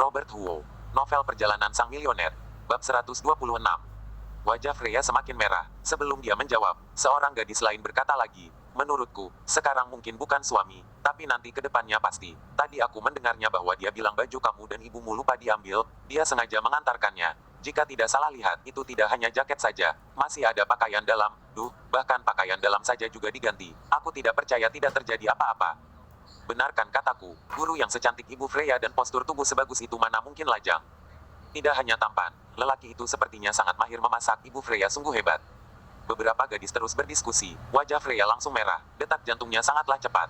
Robert Huo. Novel Perjalanan Sang Milioner. Bab 126. Wajah Freya semakin merah. Sebelum dia menjawab, seorang gadis lain berkata lagi, menurutku, sekarang mungkin bukan suami, tapi nanti ke depannya pasti. Tadi aku mendengarnya bahwa dia bilang baju kamu dan ibumu lupa diambil, dia sengaja mengantarkannya. Jika tidak salah lihat, itu tidak hanya jaket saja, masih ada pakaian dalam, bahkan pakaian dalam saja juga diganti. Aku tidak percaya tidak terjadi apa-apa. Benarkan kataku, guru yang secantik Ibu Freya dan postur tubuh sebagus itu mana mungkin lajang. Tidak hanya tampan, lelaki itu sepertinya sangat mahir memasak. Ibu Freya sungguh hebat. Beberapa gadis terus berdiskusi, wajah Freya langsung merah, detak jantungnya sangatlah cepat.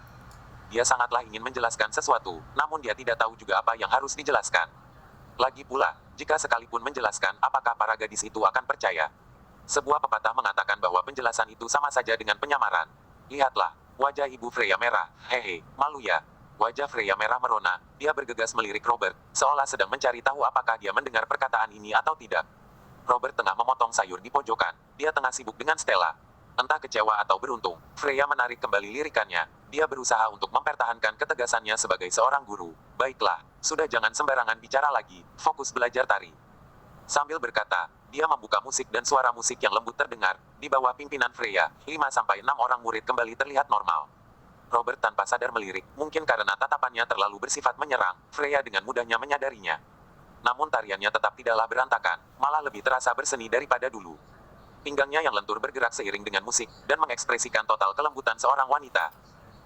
Dia sangatlah ingin menjelaskan sesuatu, namun dia tidak tahu juga apa yang harus dijelaskan. Lagi pula, jika sekalipun menjelaskan, apakah para gadis itu akan percaya? Sebuah pepatah mengatakan bahwa penjelasan itu sama saja dengan penyamaran. Lihatlah, wajah Ibu Freya merah, hehe, malu ya. Wajah Freya merah merona, dia bergegas melirik Robert, seolah sedang mencari tahu apakah dia mendengar perkataan ini atau tidak. Robert tengah memotong sayur di pojokan, dia tengah sibuk dengan Stella. Entah kecewa atau beruntung, Freya menarik kembali lirikannya, dia berusaha untuk mempertahankan ketegasannya sebagai seorang guru. Baiklah, sudah jangan sembarangan bicara lagi, fokus belajar tari. Sambil berkata, dia membuka musik dan suara musik yang lembut terdengar. Di bawah pimpinan Freya, 5-6 orang murid kembali terlihat normal. Robert tanpa sadar melirik, mungkin karena tatapannya terlalu bersifat menyerang, Freya dengan mudahnya menyadarinya. Namun tariannya tetap tidaklah berantakan, malah lebih terasa berseni daripada dulu. Pinggangnya yang lentur bergerak seiring dengan musik, dan mengekspresikan total kelembutan seorang wanita.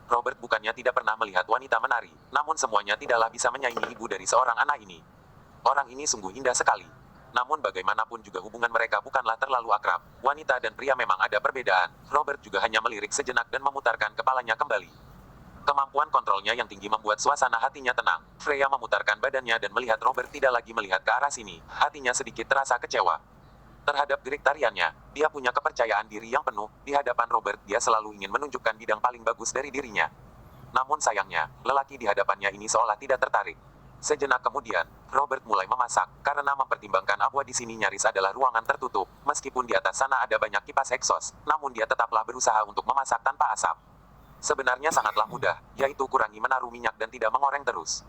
Robert bukannya tidak pernah melihat wanita menari, namun semuanya tidaklah bisa menyaingi ibu dari seorang anak ini. Orang ini sungguh indah sekali. Namun bagaimanapun juga hubungan mereka bukanlah terlalu akrab. Wanita dan pria memang ada perbedaan. Robert juga hanya melirik sejenak dan memutarkan kepalanya kembali. Kemampuan kontrolnya yang tinggi membuat suasana hatinya tenang. Freya memutarkan badannya dan melihat Robert tidak lagi melihat ke arah sini. Hatinya sedikit terasa kecewa. Terhadap gerik tariannya, dia punya kepercayaan diri yang penuh. Di hadapan Robert, dia selalu ingin menunjukkan bidang paling bagus dari dirinya. Namun sayangnya, lelaki di hadapannya ini seolah tidak tertarik. Sejenak kemudian, Robert mulai memasak, karena mempertimbangkan bahwa di sini nyaris adalah ruangan tertutup. Meskipun di atas sana ada banyak kipas eksos, namun dia tetaplah berusaha untuk memasak tanpa asap. Sebenarnya sangatlah mudah, yaitu kurangi menaruh minyak dan tidak mengoreng terus.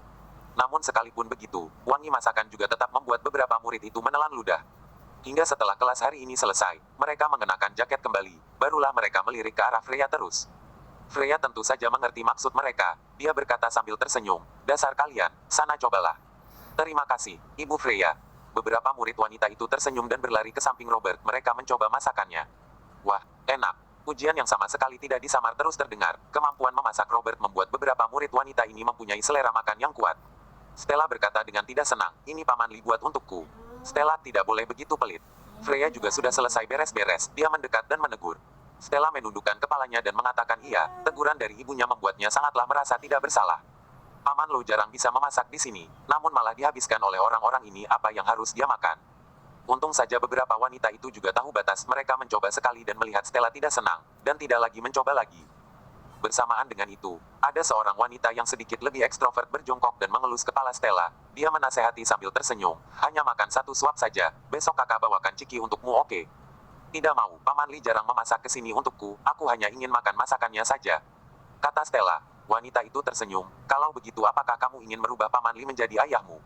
Namun sekalipun begitu, wangi masakan juga tetap membuat beberapa murid itu menelan ludah. Hingga setelah kelas hari ini selesai, mereka mengenakan jaket kembali, barulah mereka melirik ke arah Freya terus. Freya tentu saja mengerti maksud mereka. Dia berkata sambil tersenyum, dasar kalian, sana cobalah. Terima kasih, Ibu Freya. Beberapa murid wanita itu tersenyum dan berlari ke samping Robert. Mereka mencoba masakannya. Wah, enak. Pujian yang sama sekali tidak disamar terus terdengar. Kemampuan memasak Robert membuat beberapa murid wanita ini mempunyai selera makan yang kuat. Stella berkata dengan tidak senang, ini Paman Li buat untukku. Stella tidak boleh begitu pelit. Freya juga sudah selesai beres-beres. Dia mendekat dan menegur. Stella menundukkan kepalanya dan mengatakan iya. Teguran dari ibunya membuatnya sangatlah merasa tidak bersalah. Paman Lo jarang bisa memasak di sini, namun malah dihabiskan oleh orang-orang ini apa yang harus dia makan. Untung saja beberapa wanita itu juga tahu batas. Mereka mencoba sekali dan melihat Stella tidak senang, dan tidak lagi mencoba lagi. Bersamaan dengan itu, ada seorang wanita yang sedikit lebih ekstrovert berjongkok dan mengelus kepala Stella. Dia menasehati sambil tersenyum, hanya makan satu suap saja, besok kakak bawakan ciki untukmu oke? Tidak mau, Paman Li jarang memasak ke sini untukku, aku hanya ingin makan masakannya saja. Kata Stella. Wanita itu tersenyum, kalau begitu apakah kamu ingin merubah Paman Li menjadi ayahmu?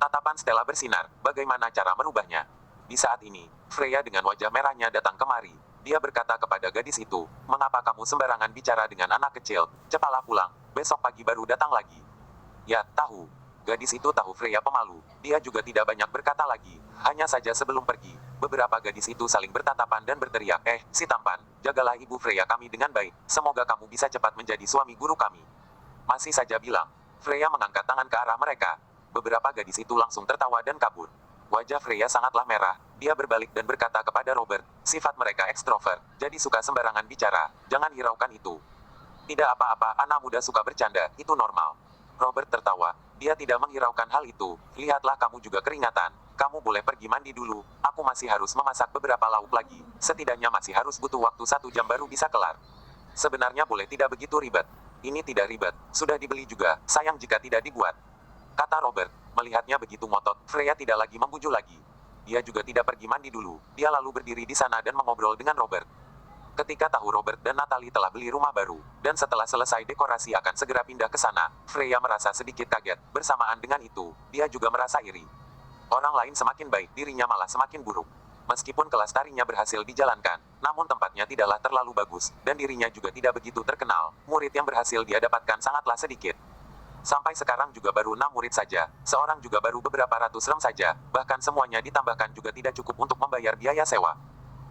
Tatapan Stella bersinar, bagaimana cara merubahnya? Di saat ini, Freya dengan wajah merahnya datang kemari. Dia berkata kepada gadis itu, mengapa kamu sembarangan bicara dengan anak kecil, cepatlah pulang, besok pagi baru datang lagi. Ya, tahu. Gadis itu tahu Freya pemalu, dia juga tidak banyak berkata lagi, hanya saja sebelum pergi, beberapa gadis itu saling bertatapan dan berteriak, si tampan, jagalah Ibu Freya kami dengan baik, semoga kamu bisa cepat menjadi suami guru kami. Masih saja bilang, Freya mengangkat tangan ke arah mereka. Beberapa gadis itu langsung tertawa dan kabur. Wajah Freya sangatlah merah, dia berbalik dan berkata kepada Robert, sifat mereka ekstrovert, jadi suka sembarangan bicara, jangan hiraukan itu. Tidak apa-apa, anak muda suka bercanda, itu normal. Robert tertawa, dia tidak menghiraukan hal itu, lihatlah kamu juga keringatan, kamu boleh pergi mandi dulu, aku masih harus memasak beberapa lauk lagi, setidaknya masih harus butuh waktu 1 jam baru bisa kelar. Sebenarnya boleh tidak begitu ribet. Ini tidak ribet, sudah dibeli juga, sayang jika tidak dibuat. Kata Robert, melihatnya begitu ngotot, Freya tidak lagi membujuk lagi. Dia juga tidak pergi mandi dulu, dia lalu berdiri di sana dan mengobrol dengan Robert. Ketika tahu Robert dan Natalie telah beli rumah baru, dan setelah selesai dekorasi akan segera pindah ke sana, Freya merasa sedikit kaget. Bersamaan dengan itu, dia juga merasa iri. Orang lain semakin baik, dirinya malah semakin buruk. Meskipun kelas tarinya berhasil dijalankan, namun tempatnya tidaklah terlalu bagus, dan dirinya juga tidak begitu terkenal. Murid yang berhasil dia dapatkan sangatlah sedikit. Sampai sekarang juga baru 6 murid saja, seorang juga baru beberapa ratus rem saja, bahkan semuanya ditambahkan juga tidak cukup untuk membayar biaya sewa.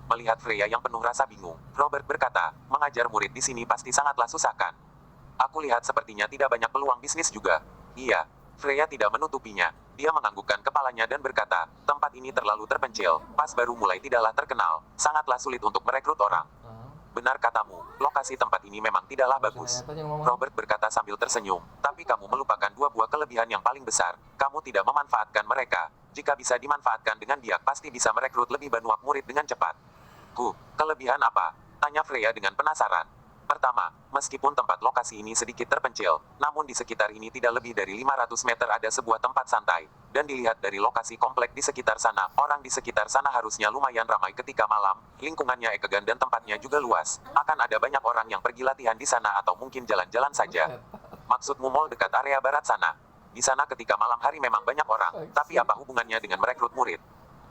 Melihat Freya yang penuh rasa bingung, Robert berkata, mengajar murid di sini pasti sangatlah susahkan. Aku lihat sepertinya tidak banyak peluang bisnis juga. Iya, Freya tidak menutupinya. Dia menganggukkan kepalanya dan berkata, tempat ini terlalu terpencil, pas baru mulai tidaklah terkenal, sangatlah sulit untuk merekrut orang. Benar katamu, lokasi tempat ini memang tidaklah bagus. Robert berkata sambil tersenyum, tapi kamu melupakan dua buah kelebihan yang paling besar. Kamu tidak memanfaatkan mereka. Jika bisa dimanfaatkan dengan bijak pasti bisa merekrut lebih banyak murid dengan cepat. Kelebihan apa? Tanya Freya dengan penasaran. Pertama, meskipun tempat lokasi ini sedikit terpencil, namun di sekitar ini tidak lebih dari 500 meter ada sebuah tempat santai. Dan dilihat dari lokasi komplek di sekitar sana, orang di sekitar sana harusnya lumayan ramai ketika malam, lingkungannya elegan dan tempatnya juga luas. Akan ada banyak orang yang pergi latihan di sana atau mungkin jalan-jalan saja. Maksudmu mall dekat area barat sana? Di sana ketika malam hari memang banyak orang, tapi apa hubungannya dengan merekrut murid?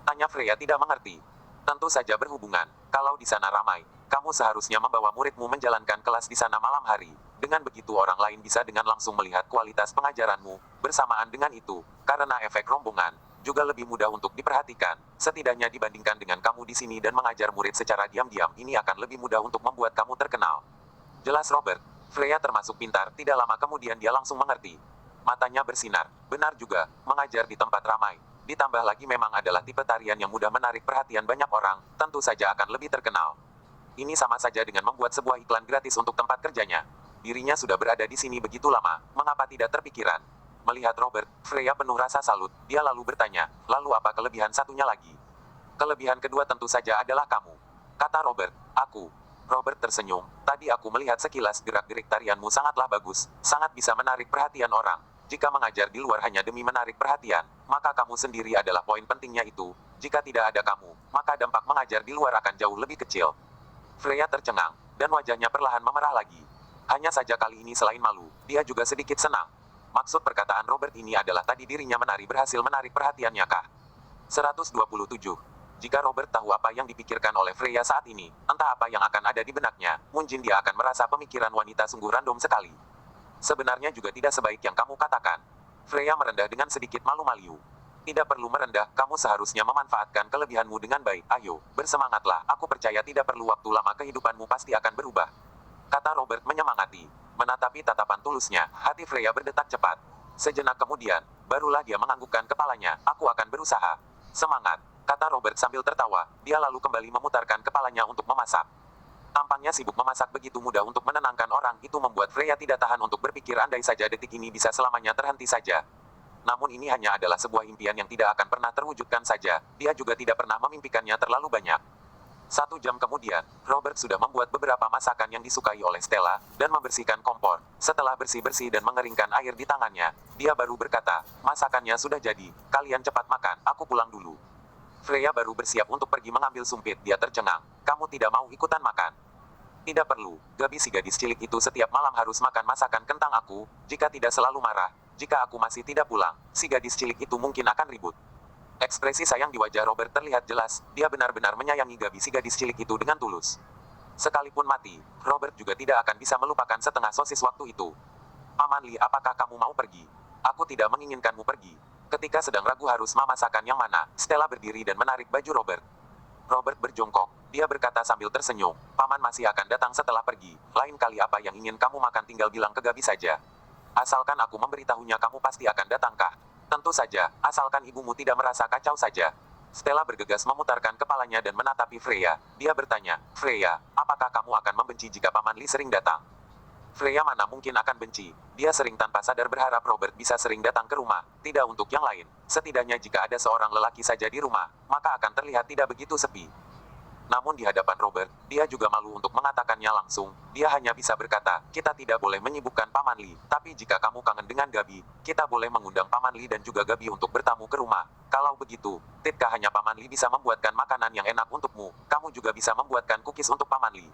Tanya Freya tidak mengerti. Tentu saja berhubungan. Kalau di sana ramai, kamu seharusnya membawa muridmu menjalankan kelas di sana malam hari. Dengan begitu orang lain bisa dengan langsung melihat kualitas pengajaranmu. Bersamaan dengan itu, karena efek rombongan, juga lebih mudah untuk diperhatikan. Setidaknya dibandingkan dengan kamu di sini dan mengajar murid secara diam-diam, ini akan lebih mudah untuk membuat kamu terkenal. Jelas Robert. Freya termasuk pintar, tidak lama kemudian dia langsung mengerti. Matanya bersinar. Benar juga, mengajar di tempat ramai. Ditambah lagi memang adalah tipe tarian yang mudah menarik perhatian banyak orang, tentu saja akan lebih terkenal. Ini sama saja dengan membuat sebuah iklan gratis untuk tempat kerjanya. Dirinya sudah berada di sini begitu lama, mengapa tidak terpikiran? Melihat Robert, Freya penuh rasa salut, dia lalu bertanya, lalu apa kelebihan satunya lagi? Kelebihan kedua tentu saja adalah kamu. Kata Robert, aku. Robert tersenyum, tadi aku melihat sekilas gerak-gerik tarianmu sangatlah bagus, sangat bisa menarik perhatian orang. Jika mengajar di luar hanya demi menarik perhatian, maka kamu sendiri adalah poin pentingnya itu. Jika tidak ada kamu, maka dampak mengajar di luar akan jauh lebih kecil. Freya tercengang, dan wajahnya perlahan memerah lagi. Hanya saja kali ini selain malu, dia juga sedikit senang. Maksud perkataan Robert ini adalah tadi dirinya berhasil menarik perhatiannya kah? 127. Jika Robert tahu apa yang dipikirkan oleh Freya saat ini, entah apa yang akan ada di benaknya, mungkin dia akan merasa pemikiran wanita sungguh random sekali. Sebenarnya juga tidak sebaik yang kamu katakan. Freya merendah dengan sedikit malu-malu. Tidak perlu merendah, kamu seharusnya memanfaatkan kelebihanmu dengan baik. Ayo, bersemangatlah, aku percaya tidak perlu waktu lama kehidupanmu pasti akan berubah. Kata Robert menyemangati. Menatapi tatapan tulusnya, hati Freya berdetak cepat. Sejenak kemudian, barulah dia menganggukkan kepalanya, aku akan berusaha. Semangat, kata Robert sambil tertawa, dia lalu kembali memutarkan kepalanya untuk memasak. Tampangnya sibuk memasak begitu mudah untuk menenangkan orang, itu membuat Freya tidak tahan untuk berpikir andai saja detik ini bisa selamanya terhenti saja. Namun ini hanya adalah sebuah impian yang tidak akan pernah terwujudkan saja, dia juga tidak pernah memimpikannya terlalu banyak. 1 jam kemudian, Robert sudah membuat beberapa masakan yang disukai oleh Stella, dan membersihkan kompor. Setelah bersih-bersih dan mengeringkan air di tangannya, dia baru berkata, masakannya sudah jadi, kalian cepat makan, aku pulang dulu. Freya baru bersiap untuk pergi mengambil sumpit, dia tercengang. Kamu tidak mau ikutan makan? Tidak perlu, Gabi si gadis cilik itu setiap malam harus makan masakan kentang aku, jika tidak selalu marah. Jika aku masih tidak pulang, si gadis cilik itu mungkin akan ribut. Ekspresi sayang di wajah Robert terlihat jelas, dia benar-benar menyayangi Gabi si gadis cilik itu dengan tulus. Sekalipun mati, Robert juga tidak akan bisa melupakan setengah sosis waktu itu. Paman Lee, apakah kamu mau pergi? Aku tidak menginginkanmu pergi. Ketika sedang ragu harus memasakan yang mana, Stella berdiri dan menarik baju Robert. Robert berjongkok, dia berkata sambil tersenyum, Paman masih akan datang setelah pergi, lain kali apa yang ingin kamu makan tinggal bilang ke Gabi saja. Asalkan aku memberitahunya kamu pasti akan datangkah? Tentu saja, asalkan ibumu tidak merasa kacau saja. Stella bergegas memutarkan kepalanya dan menatapi Freya, dia bertanya, Freya, apakah kamu akan membenci jika Paman Lee sering datang? Freya mana mungkin akan benci, dia sering tanpa sadar berharap Robert bisa sering datang ke rumah, tidak untuk yang lain. Setidaknya jika ada seorang lelaki saja di rumah, maka akan terlihat tidak begitu sepi. Namun di hadapan Robert, dia juga malu untuk mengatakannya langsung. Dia hanya bisa berkata, kita tidak boleh menyibukkan Paman Lee. Tapi jika kamu kangen dengan Gabi, kita boleh mengundang Paman Lee dan juga Gabi untuk bertamu ke rumah. Kalau begitu, tidakkah hanya Paman Lee bisa membuatkan makanan yang enak untukmu, kamu juga bisa membuatkan cookies untuk Paman Lee.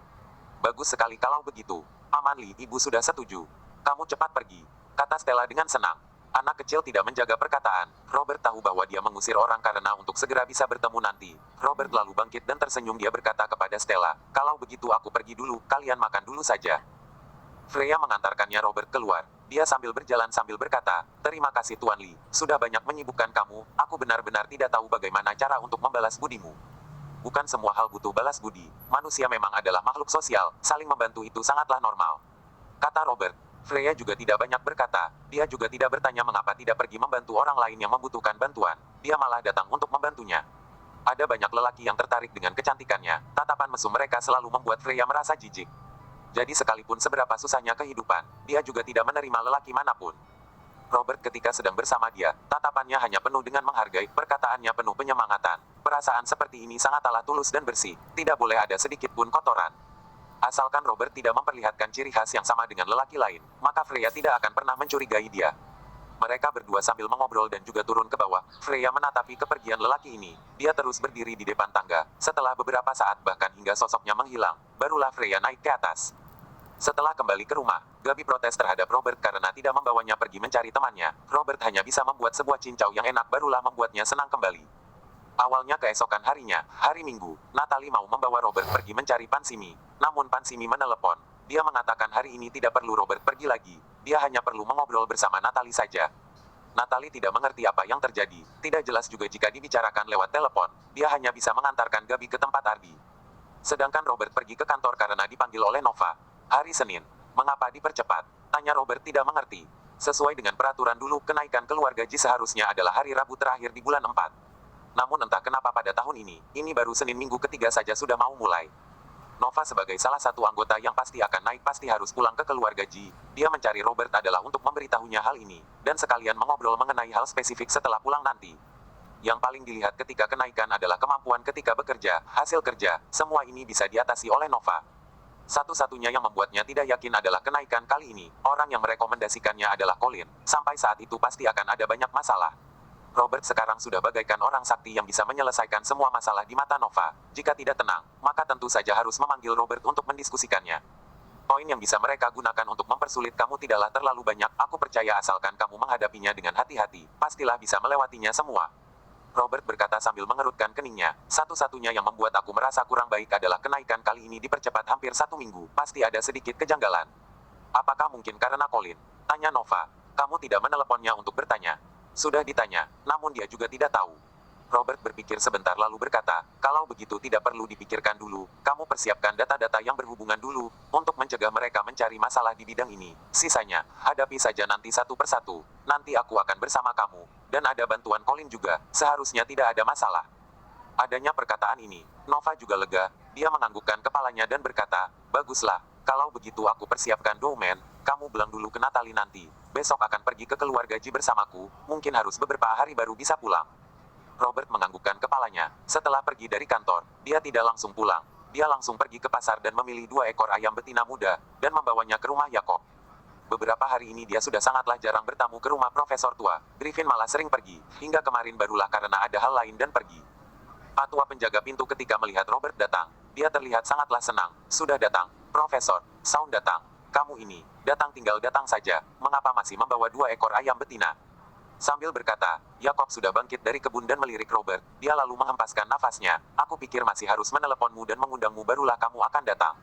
Bagus sekali kalau begitu. Paman Lee, ibu sudah setuju. Kamu cepat pergi, kata Stella dengan senang. Anak kecil tidak menjaga perkataan. Robert tahu bahwa dia mengusir orang karena untuk segera bisa bertemu nanti. Robert lalu bangkit dan tersenyum. Dia berkata kepada Stella, kalau begitu aku pergi dulu, kalian makan dulu saja. Freya mengantarkannya Robert keluar. Dia sambil berjalan sambil berkata, terima kasih Tuan Lee, sudah banyak menyibukkan kamu, aku benar-benar tidak tahu bagaimana cara untuk membalas budimu. Bukan semua hal butuh balas budi. Manusia memang adalah makhluk sosial, saling membantu itu sangatlah normal, kata Robert. Freya juga tidak banyak berkata, dia juga tidak bertanya mengapa tidak pergi membantu orang lain yang membutuhkan bantuan. Dia malah datang untuk membantunya. Ada banyak lelaki yang tertarik dengan kecantikannya, tatapan mesum mereka selalu membuat Freya merasa jijik. Jadi sekalipun seberapa susahnya kehidupan, dia juga tidak menerima lelaki manapun. Robert ketika sedang bersama dia, tatapannya hanya penuh dengan menghargai, perkataannya penuh penyemangatan. Perasaan seperti ini sangatlah tulus dan bersih, tidak boleh ada sedikit pun kotoran. Asalkan Robert tidak memperlihatkan ciri khas yang sama dengan lelaki lain, maka Freya tidak akan pernah mencurigai dia. Mereka berdua sambil mengobrol dan juga turun ke bawah. Freya menatapi kepergian lelaki ini. Dia terus berdiri di depan tangga. Setelah beberapa saat bahkan hingga sosoknya menghilang, barulah Freya naik ke atas. Setelah kembali ke rumah, Gabi protes terhadap Robert karena tidak membawanya pergi mencari temannya. Robert hanya bisa membuat sebuah cincau yang enak barulah membuatnya senang kembali. Awalnya keesokan harinya, hari Minggu, Natalie mau membawa Robert pergi mencari Pansimi. Namun Pansimi menelepon. Dia mengatakan hari ini tidak perlu Robert pergi lagi. Dia hanya perlu mengobrol bersama Natalie saja. Natalie tidak mengerti apa yang terjadi. Tidak jelas juga jika dibicarakan lewat telepon. Dia hanya bisa mengantarkan Gabi ke tempat Ardi. Sedangkan Robert pergi ke kantor karena dipanggil oleh Nova. Hari Senin. Mengapa dipercepat? Tanya Robert tidak mengerti. Sesuai dengan peraturan dulu, kenaikan keluar gaji seharusnya adalah hari Rabu terakhir di bulan 4. Namun entah kenapa pada tahun ini baru Senin minggu ketiga saja sudah mau mulai. Nova sebagai salah satu anggota yang pasti akan naik pasti harus pulang ke keluar gaji. Dia mencari Robert adalah untuk memberitahunya hal ini, dan sekalian mengobrol mengenai hal spesifik setelah pulang nanti. Yang paling dilihat ketika kenaikan adalah kemampuan ketika bekerja, hasil kerja, semua ini bisa diatasi oleh Nova. Satu-satunya yang membuatnya tidak yakin adalah kenaikan kali ini. Orang yang merekomendasikannya adalah Colin. Sampai saat itu pasti akan ada banyak masalah. Robert sekarang sudah bagaikan orang sakti yang bisa menyelesaikan semua masalah di mata Nova. Jika tidak tenang, maka tentu saja harus memanggil Robert untuk mendiskusikannya. Poin yang bisa mereka gunakan untuk mempersulit kamu tidaklah terlalu banyak. Aku percaya asalkan kamu menghadapinya dengan hati-hati, pastilah bisa melewatinya semua. Robert berkata sambil mengerutkan keningnya. Satu-satunya yang membuat aku merasa kurang baik adalah kenaikan kali ini dipercepat hampir 1 minggu. Pasti ada sedikit kejanggalan. Apakah mungkin karena Colin? Tanya Nova. Kamu tidak meneleponnya untuk bertanya. Sudah ditanya, namun dia juga tidak tahu. Robert berpikir sebentar lalu berkata, kalau begitu tidak perlu dipikirkan dulu, kamu persiapkan data-data yang berhubungan dulu, untuk mencegah mereka mencari masalah di bidang ini. Sisanya, hadapi saja nanti satu persatu. Nanti aku akan bersama kamu, dan ada bantuan Colin juga, seharusnya tidak ada masalah. Adanya perkataan ini, Nova juga lega. Dia menganggukkan kepalanya dan berkata, baguslah, kalau begitu aku persiapkan dokumen, kamu bilang dulu ke Natalie nanti. Besok akan pergi ke keluar gaji bersamaku, mungkin harus beberapa hari baru bisa pulang. Robert menganggukkan kepalanya. Setelah pergi dari kantor, dia tidak langsung pulang. Dia langsung pergi ke pasar dan memilih 2 ekor ayam betina muda, dan membawanya ke rumah Yakob. Beberapa hari ini dia sudah sangatlah jarang bertamu ke rumah Profesor tua. Griffin malah sering pergi, hingga kemarin barulah karena ada hal lain dan pergi. Patua penjaga pintu ketika melihat Robert datang. Dia terlihat sangatlah senang. Sudah datang, Profesor. Sound datang. Kamu ini, datang tinggal datang saja, mengapa masih membawa 2 ekor ayam betina? Sambil berkata, Yakob sudah bangkit dari kebun dan melirik Robert. Dia lalu menghempaskan nafasnya. Aku pikir masih harus meneleponmu dan mengundangmu barulah kamu akan datang.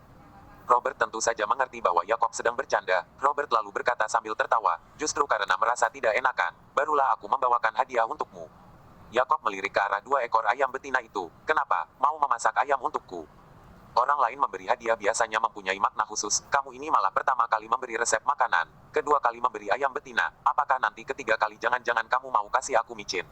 Robert tentu saja mengerti bahwa Yakob sedang bercanda. Robert lalu berkata sambil tertawa, justru karena merasa tidak enakan, barulah aku membawakan hadiah untukmu. Yakob melirik ke arah 2 ekor ayam betina itu. Kenapa, mau memasak ayam untukku? Orang lain memberi hadiah biasanya mempunyai makna khusus. Kamu ini malah pertama kali memberi resep makanan, kedua kali memberi ayam betina. Apakah nanti ketiga kali jangan-jangan kamu mau kasih aku micin?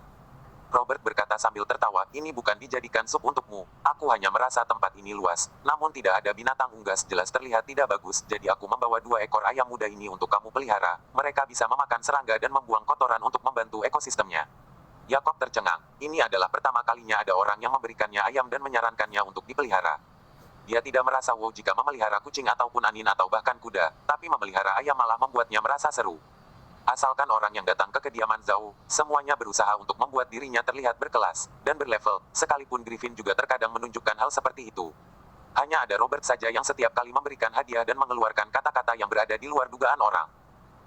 Robert berkata sambil tertawa, ini bukan dijadikan sup untukmu. Aku hanya merasa tempat ini luas, namun tidak ada binatang unggas jelas terlihat tidak bagus. Jadi aku membawa 2 ekor ayam muda ini untuk kamu pelihara. Mereka bisa memakan serangga dan membuang kotoran untuk membantu ekosistemnya. Yakob tercengang. Ini adalah pertama kalinya ada orang yang memberikannya ayam dan menyarankannya untuk dipelihara. Dia tidak merasa wow jika memelihara kucing ataupun anin atau bahkan kuda, tapi memelihara ayam malah membuatnya merasa seru. Asalkan orang yang datang ke kediaman Zhao, semuanya berusaha untuk membuat dirinya terlihat berkelas dan berlevel, sekalipun Griffin juga terkadang menunjukkan hal seperti itu. Hanya ada Robert saja yang setiap kali memberikan hadiah dan mengeluarkan kata-kata yang berada di luar dugaan orang.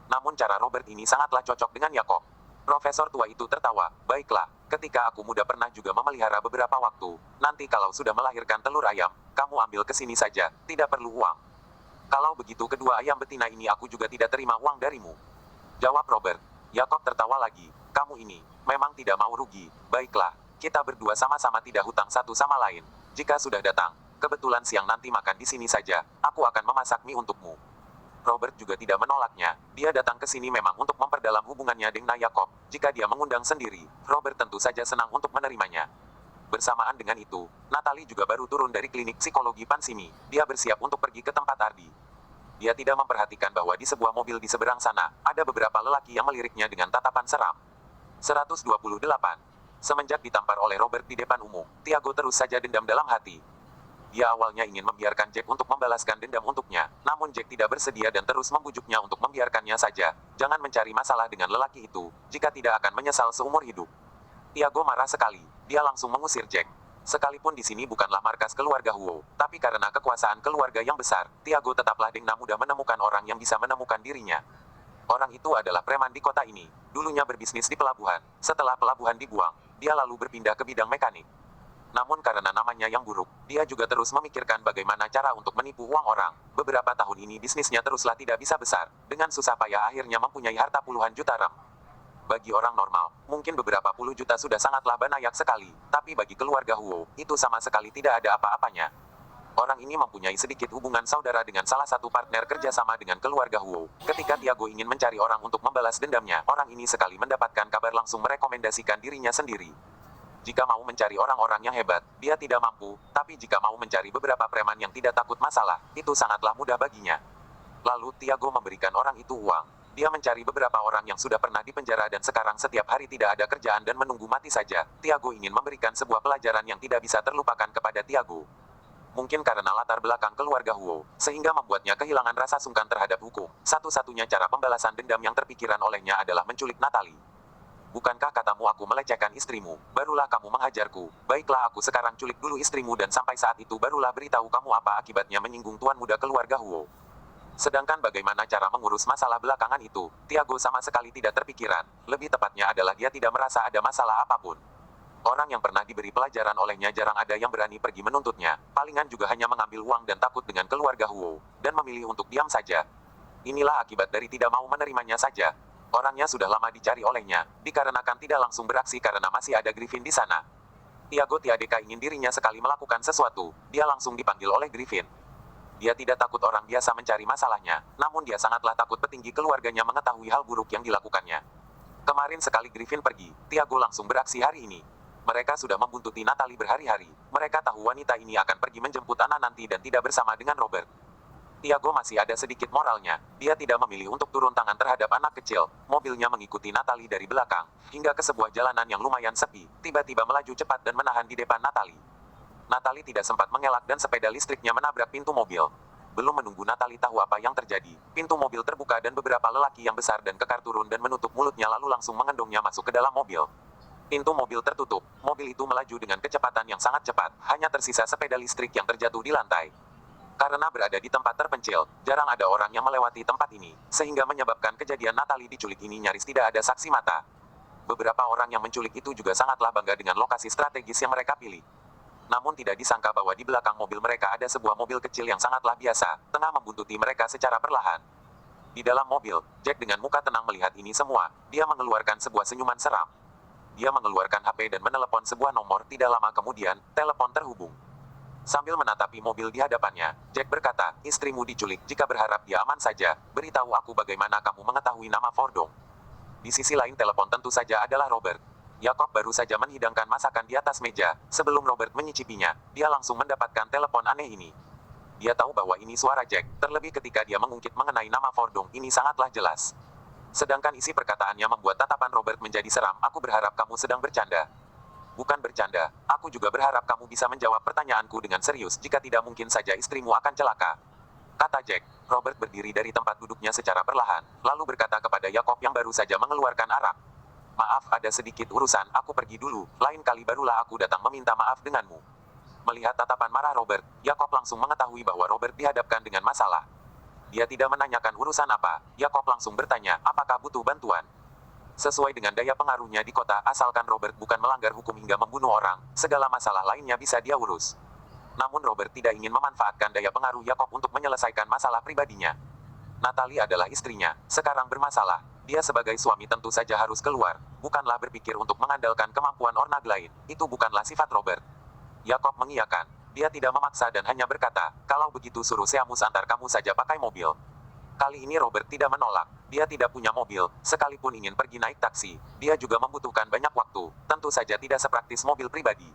Namun cara Robert ini sangatlah cocok dengan Yakob. Profesor tua itu tertawa. Baiklah, ketika aku muda pernah juga memelihara beberapa waktu. Nanti kalau sudah melahirkan telur ayam, kamu ambil ke sini saja, tidak perlu uang. Kalau begitu kedua ayam betina ini aku juga tidak terima uang darimu. Jawab Robert. Yakob tertawa lagi. Kamu ini, memang tidak mau rugi. Baiklah, kita berdua sama-sama tidak hutang satu sama lain. Jika sudah datang, kebetulan siang nanti makan di sini saja, aku akan memasak mie untukmu. Robert juga tidak menolaknya. Dia datang ke sini memang untuk memperdalam hubungannya dengan Yakob. Jika dia mengundang sendiri, Robert tentu saja senang untuk menerimanya. Bersamaan dengan itu, Natalie juga baru turun dari klinik psikologi Pansimi. Dia bersiap untuk pergi ke tempat Ardi. Dia tidak memperhatikan bahwa di sebuah mobil di seberang sana, ada beberapa lelaki yang meliriknya dengan tatapan seram. 128. Semenjak ditampar oleh Robert di depan umum, Tiago terus saja dendam dalam hati. Dia awalnya ingin membiarkan Jack untuk membalaskan dendam untuknya, namun Jack tidak bersedia dan terus membujuknya untuk membiarkannya saja. Jangan mencari masalah dengan lelaki itu, jika tidak akan menyesal seumur hidup. Tiago marah sekali, dia langsung mengusir Jack. Sekalipun di sini bukanlah markas keluarga Huo, tapi karena kekuasaan keluarga yang besar, Tiago tetaplah dengan mudah menemukan orang yang bisa menemukan dirinya. Orang itu adalah preman di kota ini, dulunya berbisnis di pelabuhan. Setelah pelabuhan dibuang, dia lalu berpindah ke bidang mekanik. Namun karena namanya yang buruk, dia juga terus memikirkan bagaimana cara untuk menipu uang orang. Beberapa tahun ini bisnisnya teruslah tidak bisa besar. Dengan susah payah akhirnya mempunyai harta puluhan juta ram. Bagi orang normal, mungkin beberapa puluh juta sudah sangatlah banyak sekali. Tapi bagi keluarga Huo, itu sama sekali tidak ada apa-apanya. Orang ini mempunyai sedikit hubungan saudara dengan salah satu partner kerjasama dengan keluarga Huo. Ketika Tiago ingin mencari orang untuk membalas dendamnya, orang ini sekali mendapatkan kabar langsung merekomendasikan dirinya sendiri. Jika mau mencari orang-orang yang hebat, dia tidak mampu, tapi jika mau mencari beberapa preman yang tidak takut masalah, itu sangatlah mudah baginya. Lalu Tiago memberikan orang itu uang. Dia mencari beberapa orang yang sudah pernah dipenjara dan sekarang setiap hari tidak ada kerjaan dan menunggu mati saja. Tiago ingin memberikan sebuah pelajaran yang tidak bisa terlupakan kepada Tiago. Mungkin karena latar belakang keluarga Huo, sehingga membuatnya kehilangan rasa sungkan terhadap hukum. Satu-satunya cara pembalasan dendam yang terpikiran olehnya adalah menculik Natalie. Bukankah katamu aku melecehkan istrimu, barulah kamu menghajarku. Baiklah aku sekarang culik dulu istrimu dan sampai saat itu barulah beritahu kamu apa akibatnya menyinggung tuan muda keluarga Huo. Sedangkan bagaimana cara mengurus masalah belakangan itu, Tiago sama sekali tidak terpikiran. Lebih tepatnya adalah dia tidak merasa ada masalah apapun. Orang yang pernah diberi pelajaran olehnya jarang ada yang berani pergi menuntutnya. Palingan juga hanya mengambil uang dan takut dengan keluarga Huo, dan memilih untuk diam saja. Inilah akibat dari tidak mau menerimanya saja. Orangnya sudah lama dicari olehnya, dikarenakan tidak langsung beraksi karena masih ada Griffin di sana. Tiago Tiadeka ingin dirinya sekali melakukan sesuatu, dia langsung dipanggil oleh Griffin. Dia tidak takut orang biasa mencari masalahnya, namun dia sangatlah takut petinggi keluarganya mengetahui hal buruk yang dilakukannya. Kemarin sekali Griffin pergi, Tiago langsung beraksi hari ini. Mereka sudah membuntuti Natalie berhari-hari. Mereka tahu wanita ini akan pergi menjemput anak nanti dan tidak bersama dengan Robert. Tiago masih ada sedikit moralnya. Dia tidak memilih untuk turun tangan terhadap anak kecil. Mobilnya mengikuti Natalie dari belakang, hingga ke sebuah jalanan yang lumayan sepi. Tiba-tiba melaju cepat dan menahan di depan Natalie. Natalie tidak sempat mengelak dan sepeda listriknya menabrak pintu mobil. Belum menunggu Natalie tahu apa yang terjadi, pintu mobil terbuka dan beberapa lelaki yang besar dan kekar turun dan menutup mulutnya lalu langsung mengendongnya masuk ke dalam mobil. Pintu mobil tertutup. Mobil itu melaju dengan kecepatan yang sangat cepat. Hanya tersisa sepeda listrik yang terjatuh di lantai. Karena berada di tempat terpencil, jarang ada orang yang melewati tempat ini, sehingga menyebabkan kejadian Natalie diculik ini nyaris tidak ada saksi mata. Beberapa orang yang menculik itu juga sangatlah bangga dengan lokasi strategis yang mereka pilih. Namun tidak disangka bahwa di belakang mobil mereka ada sebuah mobil kecil yang sangatlah biasa, tengah membuntuti mereka secara perlahan. Di dalam mobil, Jack dengan muka tenang melihat ini semua, dia mengeluarkan sebuah senyuman seram. Dia mengeluarkan HP dan menelepon sebuah nomor. Tidak lama kemudian, telepon terhubung. Sambil menatapi mobil di hadapannya, Jack berkata, istrimu diculik. Jika berharap dia aman saja, beritahu aku bagaimana kamu mengetahui nama Fordong. Di sisi lain telepon tentu saja adalah Robert. Yakob baru saja menghidangkan masakan di atas meja. Sebelum Robert menyicipinya, dia langsung mendapatkan telepon aneh ini. Dia tahu bahwa ini suara Jack, terlebih ketika dia mengungkit mengenai nama Fordong. Ini sangatlah jelas. Sedangkan isi perkataannya membuat tatapan Robert menjadi seram. Aku berharap kamu sedang bercanda. Bukan bercanda, aku juga berharap kamu bisa menjawab pertanyaanku dengan serius. Jika tidak mungkin saja istrimu akan celaka. Kata Jack. Robert berdiri dari tempat duduknya secara perlahan, lalu berkata kepada Yakob yang baru saja mengeluarkan arak. Maaf, ada sedikit urusan, aku pergi dulu, lain kali barulah aku datang meminta maaf denganmu. Melihat tatapan marah Robert, Yakob langsung mengetahui bahwa Robert dihadapkan dengan masalah. Dia tidak menanyakan urusan apa, Yakob langsung bertanya, apakah butuh bantuan? Sesuai dengan daya pengaruhnya di kota, asalkan Robert bukan melanggar hukum hingga membunuh orang, segala masalah lainnya bisa dia urus. Namun Robert tidak ingin memanfaatkan daya pengaruh Yakob untuk menyelesaikan masalah pribadinya. Natalie adalah istrinya, sekarang bermasalah. Dia sebagai suami tentu saja harus keluar, bukanlah berpikir untuk mengandalkan kemampuan orang lain. Itu bukanlah sifat Robert. Yakob mengiyakan. Dia tidak memaksa dan hanya berkata, kalau begitu suruh Seamus antar kamu saja pakai mobil. Kali ini Robert tidak menolak. Dia tidak punya mobil, sekalipun ingin pergi naik taksi. Dia juga membutuhkan banyak waktu, tentu saja tidak sepraktis mobil pribadi.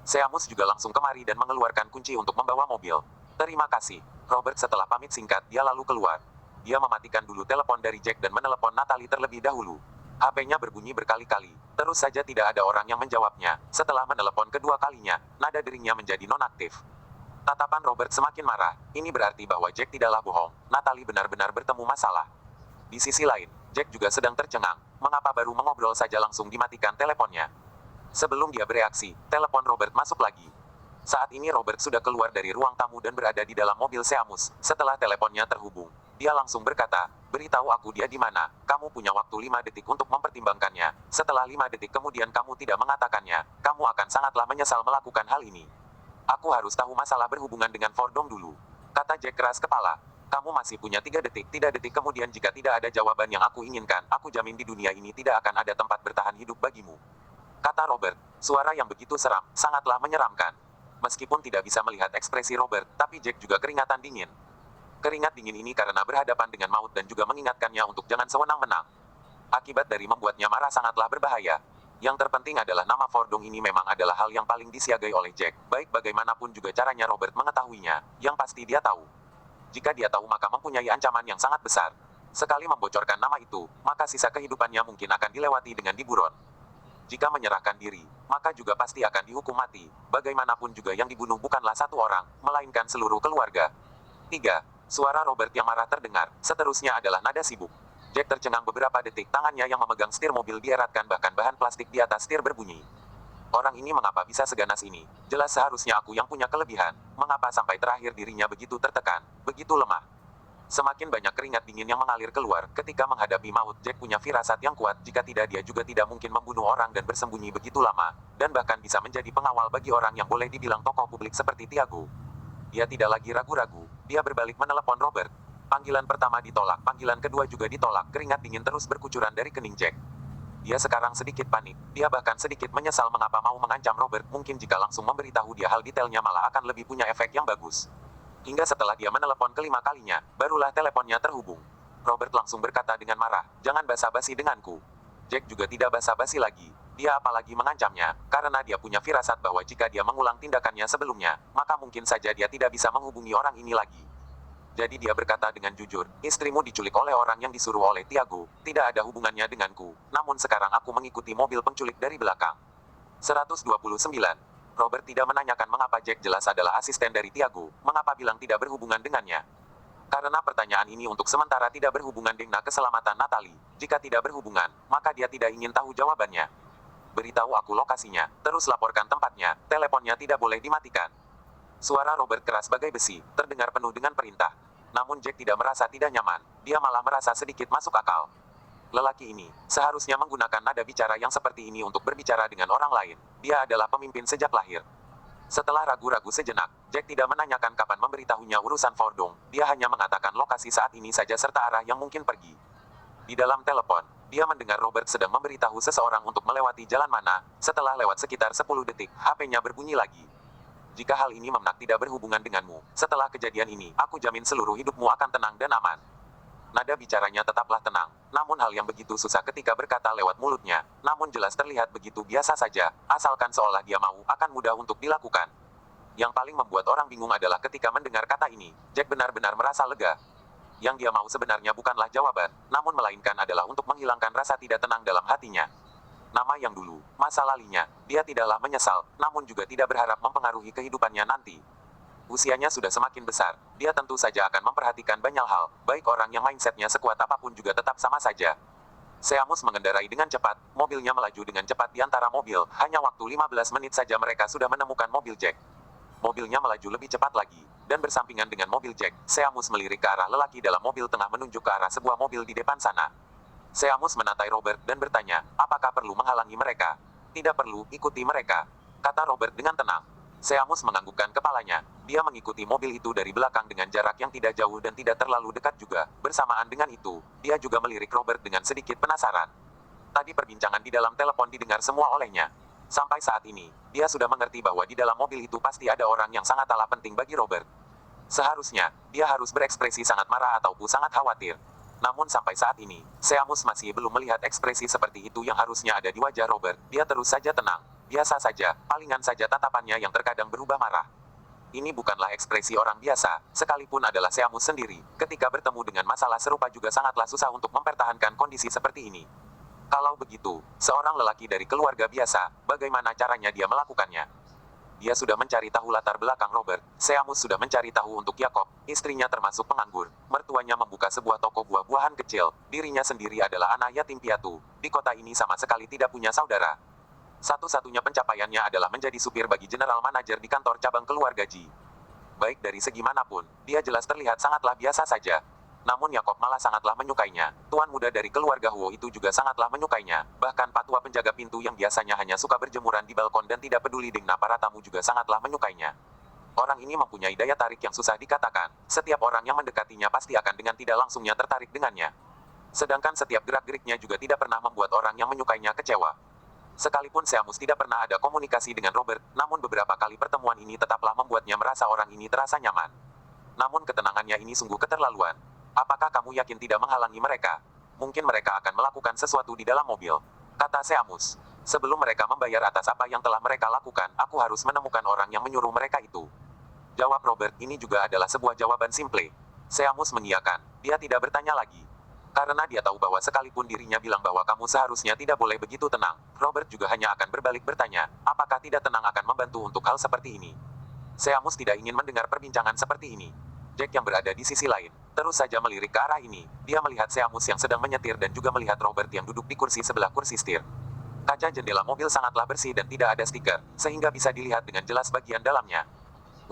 Seamus juga langsung kemari dan mengeluarkan kunci untuk membawa mobil. Terima kasih. Robert setelah pamit singkat, dia lalu keluar. Dia mematikan dulu telepon dari Jack dan menelepon Natalie terlebih dahulu. HP-nya berbunyi berkali-kali. Terus saja tidak ada orang yang menjawabnya. Setelah menelepon kedua kalinya, nada deringnya menjadi nonaktif. Tatapan Robert semakin marah. Ini berarti bahwa Jack tidaklah bohong. Natalie benar-benar bertemu masalah. Di sisi lain, Jack juga sedang tercengang. Mengapa baru mengobrol saja langsung dimatikan teleponnya? Sebelum dia bereaksi, telepon Robert masuk lagi. Saat ini Robert sudah keluar dari ruang tamu dan berada di dalam mobil Seamus. Setelah teleponnya terhubung, dia langsung berkata, beritahu aku dia di mana. Kamu punya waktu 5 detik untuk mempertimbangkannya. Setelah 5 detik kemudian kamu tidak mengatakannya, kamu akan sangatlah menyesal melakukan hal ini. Aku harus tahu masalah berhubungan dengan Fordong dulu. Kata Jack keras kepala. Kamu masih punya 3 detik. 3 detik kemudian jika tidak ada jawaban yang aku inginkan, aku jamin di dunia ini tidak akan ada tempat bertahan hidup bagimu. Kata Robert, suara yang begitu seram, sangatlah menyeramkan. Meskipun tidak bisa melihat ekspresi Robert, tapi Jack juga keringatan dingin. Keringat dingin ini karena berhadapan dengan maut dan juga mengingatkannya untuk jangan sewenang-wenang. Akibat dari membuatnya marah sangatlah berbahaya. Yang terpenting adalah nama Fordong ini memang adalah hal yang paling disiagai oleh Jack. Baik bagaimanapun juga caranya Robert mengetahuinya, yang pasti dia tahu. Jika dia tahu maka mempunyai ancaman yang sangat besar. Sekali membocorkan nama itu, maka sisa kehidupannya mungkin akan dilewati dengan diburon. Jika menyerahkan diri, maka juga pasti akan dihukum mati. Bagaimanapun juga yang dibunuh bukanlah satu orang, melainkan seluruh keluarga. 3. Suara Robert yang marah terdengar, seterusnya adalah nada sibuk. Jack tercengang beberapa detik, tangannya yang memegang setir mobil dieratkan bahkan bahan plastik di atas setir berbunyi. Orang ini mengapa bisa seganas ini? Jelas seharusnya aku yang punya kelebihan. Mengapa sampai terakhir dirinya begitu tertekan, begitu lemah? Semakin banyak keringat dingin yang mengalir keluar, ketika menghadapi maut Jack punya firasat yang kuat, jika tidak dia juga tidak mungkin membunuh orang dan bersembunyi begitu lama, dan bahkan bisa menjadi pengawal bagi orang yang boleh dibilang tokoh publik seperti Tiago. Dia tidak lagi ragu-ragu, dia berbalik menelepon Robert. Panggilan pertama ditolak, panggilan kedua juga ditolak, keringat dingin terus berkucuran dari kening Jack. Dia sekarang sedikit panik, dia bahkan sedikit menyesal mengapa mau mengancam Robert, mungkin jika langsung memberitahu dia hal detailnya malah akan lebih punya efek yang bagus. Hingga setelah dia menelepon kelima kalinya, barulah teleponnya terhubung. Robert langsung berkata dengan marah, jangan basa-basi denganku. Jack juga tidak basa-basi lagi. Dia apalagi mengancamnya, karena dia punya firasat bahwa jika dia mengulang tindakannya sebelumnya, maka mungkin saja dia tidak bisa menghubungi orang ini lagi. Jadi dia berkata dengan jujur, istrimu diculik oleh orang yang disuruh oleh Tiago, tidak ada hubungannya denganku, namun sekarang aku mengikuti mobil penculik dari belakang. 129. Robert tidak menanyakan mengapa Jack jelas adalah asisten dari Tiago, mengapa bilang tidak berhubungan dengannya. Karena pertanyaan ini untuk sementara tidak berhubungan dengan keselamatan Natalie. Jika tidak berhubungan, maka dia tidak ingin tahu jawabannya. Beritahu aku lokasinya, terus laporkan tempatnya, teleponnya tidak boleh dimatikan. Suara Robert keras bagai besi, terdengar penuh dengan perintah. Namun Jack tidak merasa tidak nyaman, dia malah merasa sedikit masuk akal. Lelaki ini, seharusnya menggunakan nada bicara yang seperti ini untuk berbicara dengan orang lain. Dia adalah pemimpin sejak lahir. Setelah ragu-ragu sejenak, Jack tidak menanyakan kapan memberitahunya urusan Fordong, dia hanya mengatakan lokasi saat ini saja serta arah yang mungkin pergi. Di dalam telepon, dia mendengar Robert sedang memberitahu seseorang untuk melewati jalan mana. Setelah lewat sekitar 10 detik, HP-nya berbunyi lagi. Jika hal ini memang tidak berhubungan denganmu, setelah kejadian ini, aku jamin seluruh hidupmu akan tenang dan aman. Nada bicaranya tetaplah tenang, namun hal yang begitu susah ketika berkata lewat mulutnya, namun jelas terlihat begitu biasa saja, asalkan seolah dia mau, akan mudah untuk dilakukan. Yang paling membuat orang bingung adalah ketika mendengar kata ini, Jack benar-benar merasa lega. Yang dia mau sebenarnya bukanlah jawaban, namun melainkan adalah untuk menghilangkan rasa tidak tenang dalam hatinya. Nama yang dulu, masa lalunya, dia tidaklah menyesal, namun juga tidak berharap mempengaruhi kehidupannya nanti. Usianya sudah semakin besar, dia tentu saja akan memperhatikan banyak hal, baik orang yang mindsetnya sekuat apapun juga tetap sama saja. Seamus mengendarai dengan cepat, mobilnya melaju dengan cepat di antara mobil, hanya waktu 15 menit saja mereka sudah menemukan mobil Jack. Mobilnya melaju lebih cepat lagi, dan bersampingan dengan mobil Jack, Seamus melirik ke arah lelaki dalam mobil tengah menunjuk ke arah sebuah mobil di depan sana. Seamus menatai Robert dan bertanya, apakah perlu menghalangi mereka? Tidak perlu, ikuti mereka, kata Robert dengan tenang. Seamus menganggukkan kepalanya. Dia mengikuti mobil itu dari belakang dengan jarak yang tidak jauh dan tidak terlalu dekat juga. Bersamaan dengan itu, dia juga melirik Robert dengan sedikit penasaran. Tadi perbincangan di dalam telepon didengar semua olehnya. Sampai saat ini, dia sudah mengerti bahwa di dalam mobil itu pasti ada orang yang sangatlah penting bagi Robert. Seharusnya, dia harus berekspresi sangat marah ataupun sangat khawatir. Namun sampai saat ini, Seamus masih belum melihat ekspresi seperti itu yang harusnya ada di wajah Robert. Dia terus saja tenang. Biasa saja, palingan saja tatapannya yang terkadang berubah marah. Ini bukanlah ekspresi orang biasa, sekalipun adalah Seamus sendiri. Ketika bertemu dengan masalah serupa juga sangatlah susah untuk mempertahankan kondisi seperti ini. Kalau begitu, seorang lelaki dari keluarga biasa, bagaimana caranya dia melakukannya? Dia sudah mencari tahu latar belakang Robert. Seamus sudah mencari tahu untuk Yakob, istrinya termasuk penganggur. Mertuanya membuka sebuah toko buah-buahan kecil. Dirinya sendiri adalah anak yatim piatu. Di kota ini sama sekali tidak punya saudara. Satu-satunya pencapaiannya adalah menjadi supir bagi general manajer di kantor cabang keluarga Ji. Baik dari segi manapun, dia jelas terlihat sangatlah biasa saja. Namun Yakob malah sangatlah menyukainya. Tuan muda dari keluarga Huo itu juga sangatlah menyukainya. Bahkan patua penjaga pintu yang biasanya hanya suka berjemuran di balkon dan tidak peduli dengan para tamu juga sangatlah menyukainya. Orang ini mempunyai daya tarik yang susah dikatakan. Setiap orang yang mendekatinya pasti akan dengan tidak langsungnya tertarik dengannya. Sedangkan setiap gerak-geriknya juga tidak pernah membuat orang yang menyukainya kecewa. Sekalipun Seamus tidak pernah ada komunikasi dengan Robert, namun beberapa kali pertemuan ini tetaplah membuatnya merasa orang ini terasa nyaman. Namun ketenangannya ini sungguh keterlaluan. Apakah kamu yakin tidak menghalangi mereka? Mungkin mereka akan melakukan sesuatu di dalam mobil, kata Seamus. Sebelum mereka membayar atas apa yang telah mereka lakukan, aku harus menemukan orang yang menyuruh mereka itu. Jawab Robert, ini juga adalah sebuah jawaban simple. Seamus mengiyakan, dia tidak bertanya lagi. Karena dia tahu bahwa sekalipun dirinya bilang bahwa kamu seharusnya tidak boleh begitu tenang, Robert juga hanya akan berbalik bertanya, apakah tidak tenang akan membantu untuk hal seperti ini. Seamus tidak ingin mendengar perbincangan seperti ini. Jack yang berada di sisi lain, terus saja melirik ke arah ini. Dia melihat Seamus yang sedang menyetir dan juga melihat Robert yang duduk di kursi sebelah kursi setir. Kaca jendela mobil sangatlah bersih dan tidak ada stiker, sehingga bisa dilihat dengan jelas bagian dalamnya.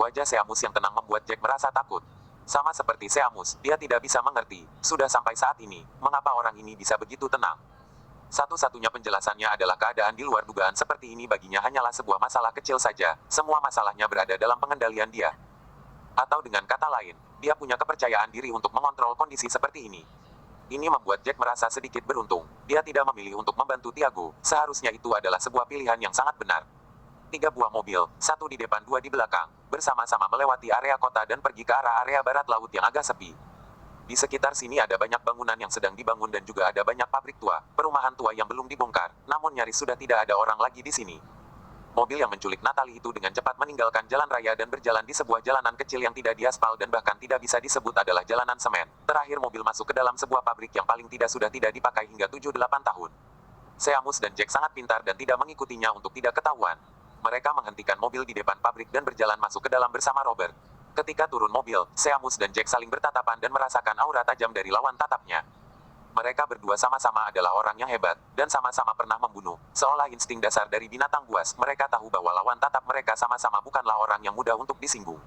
Wajah Seamus yang tenang membuat Jack merasa takut. Sama seperti Seamus, dia tidak bisa mengerti, sudah sampai saat ini, mengapa orang ini bisa begitu tenang. Satu-satunya penjelasannya adalah keadaan di luar dugaan seperti ini baginya hanyalah sebuah masalah kecil saja, semua masalahnya berada dalam pengendalian dia. Atau dengan kata lain, dia punya kepercayaan diri untuk mengontrol kondisi seperti ini. Ini membuat Jack merasa sedikit beruntung, dia tidak memilih untuk membantu Tiago, seharusnya itu adalah sebuah pilihan yang sangat benar. 3 buah mobil, 1 di depan 2 di belakang, bersama-sama melewati area kota dan pergi ke arah area barat laut yang agak sepi. Di sekitar sini ada banyak bangunan yang sedang dibangun dan juga ada banyak pabrik tua, perumahan tua yang belum dibongkar, namun nyaris sudah tidak ada orang lagi di sini. Mobil yang menculik Natalie itu dengan cepat meninggalkan jalan raya dan berjalan di sebuah jalanan kecil yang tidak diaspal dan bahkan tidak bisa disebut adalah jalanan semen. Terakhir mobil masuk ke dalam sebuah pabrik yang paling tidak dipakai hingga 7-8 tahun. Seamus dan Jack sangat pintar dan tidak mengikutinya untuk tidak ketahuan. Mereka menghentikan mobil di depan pabrik dan berjalan masuk ke dalam bersama Robert. Ketika turun mobil, Seamus dan Jack saling bertatapan dan merasakan aura tajam dari lawan tatapnya. Mereka berdua sama-sama adalah orang yang hebat, dan sama-sama pernah membunuh. Seolah insting dasar dari binatang buas, mereka tahu bahwa lawan tatap mereka sama-sama bukanlah orang yang mudah untuk disinggung.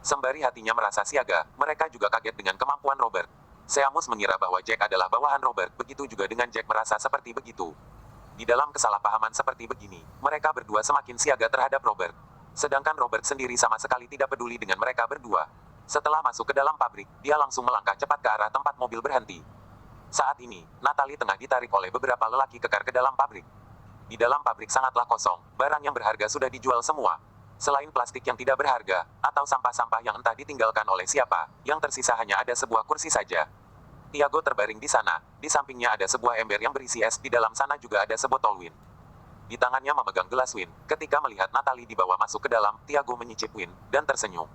Sembari hatinya merasa siaga, mereka juga kaget dengan kemampuan Robert. Seamus mengira bahwa Jack adalah bawahan Robert, begitu juga dengan Jack merasa seperti begitu. Di dalam kesalahpahaman seperti begini, mereka berdua semakin siaga terhadap Robert. Sedangkan Robert sendiri sama sekali tidak peduli dengan mereka berdua. Setelah masuk ke dalam pabrik, dia langsung melangkah cepat ke arah tempat mobil berhenti. Saat ini, Natalie tengah ditarik oleh beberapa lelaki kekar ke dalam pabrik. Di dalam pabrik sangatlah kosong, barang yang berharga sudah dijual semua. Selain plastik yang tidak berharga, atau sampah-sampah yang entah ditinggalkan oleh siapa, yang tersisa hanya ada sebuah kursi saja. Tiago terbaring di sana, di sampingnya ada sebuah ember yang berisi es, di dalam sana juga ada sebotol wine. Di tangannya memegang gelas wine, ketika melihat Natalie dibawa masuk ke dalam, Tiago menyicip wine, dan tersenyum.